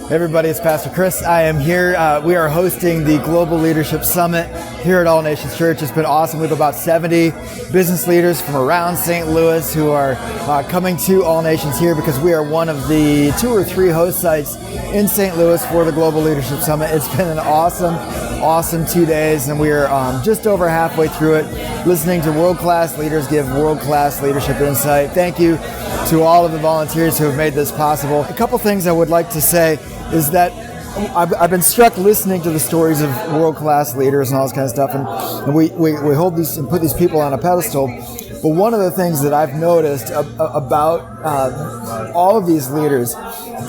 Hey everybody, it's Pastor Chris. I am here. We are hosting the Global Leadership Summit here at All Nations Church. It's been awesome. We have about 70 business leaders from around St. Louis who are coming to All Nations here because we are one of the 2 or 3 host sites in St. Louis for the Global Leadership Summit. It's been an awesome 2 days, and we're just over halfway through it, listening to world-class leaders give world-class leadership insight. Thank you to all of the volunteers who have made this possible. A couple things I would like to say is that I've been struck listening to the stories of world-class leaders and all this kind of stuff, and we hold these and put these people on a pedestal. But one of the things that I've noticed about all of these leaders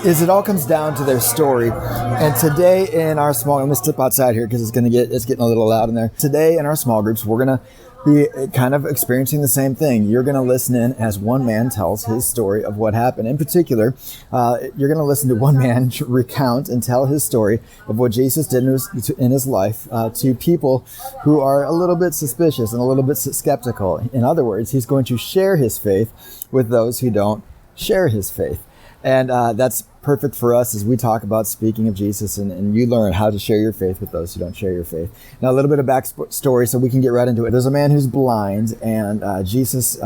is it all comes down to their story. And today in our small, I'm going to step outside here because it's getting a little loud in there. Today in our small groups, we're going to be kind of experiencing the same thing. You're going to listen in as one man tells his story of what happened. In particular, you're going to listen to one man recount and tell his story of what Jesus did in his life to people who are a little bit suspicious and a little bit skeptical. In other words, he's going to share his faith with those who don't share his faith. And that's perfect for us as we talk about speaking of Jesus, and you learn how to share your faith with those who don't share your faith. Now, a little bit of backstory so we can get right into it. There's a man who's blind, and Jesus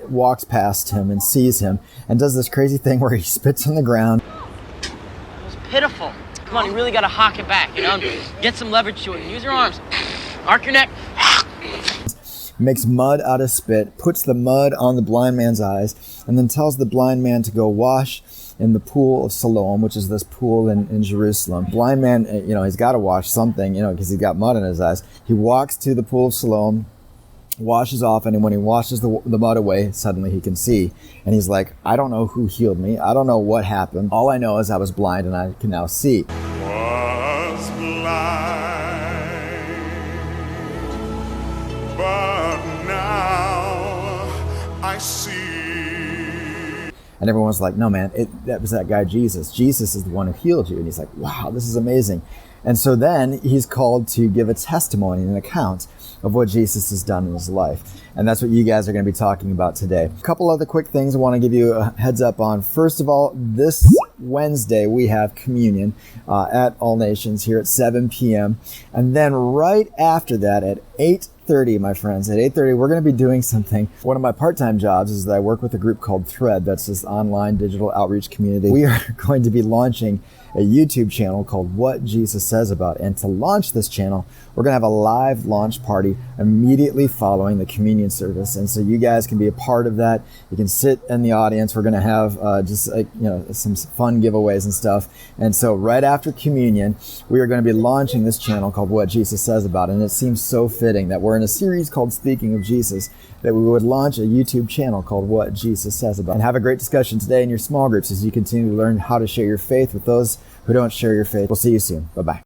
walks past him and sees him and does this crazy thing where he spits on the ground. It was pitiful. Come on, you really got to hawk it back, Get some leverage to it. Use your arms. Arc your neck. Makes mud out of spit, puts the mud on the blind man's eyes, and then tells the blind man to go wash in the pool of Siloam, which is this pool in Jerusalem. Blind man, he's got to wash something, because he's got mud in his eyes. He walks to the pool of Siloam, washes off, and when he washes the mud away, suddenly he can see. And he's like, I don't know who healed me. I don't know what happened. All I know is I was blind and I can now see. Was blind, but now I see. And everyone's like, no, man, that was that guy Jesus. Jesus is the one who healed you. And he's like, wow, this is amazing. And so then he's called to give a testimony and an account of what Jesus has done in his life. And that's what you guys are going to be talking about today. A couple other quick things I want to give you a heads up on. First of all, this Wednesday we have communion at All Nations here at 7 p.m. And then right after that at 8:30, my friends, at 8:30, we're going to be doing something. One of my part-time jobs is that I work with a group called Thread. That's this online digital outreach community. We are going to be launching a YouTube channel called What Jesus Says About. And to launch this channel, we're going to have a live launch party immediately following the communion service. And so you guys can be a part of that. You can sit in the audience. We're going to have some fun giveaways and stuff. And so right after communion, we are going to be launching this channel called What Jesus Says About. And it seems so fitting that we're in a series called Speaking of Jesus, that we would launch a YouTube channel called What Jesus Says About. And have a great discussion today in your small groups as you continue to learn how to share your faith with those who don't share your faith. We'll see you soon. Bye-bye.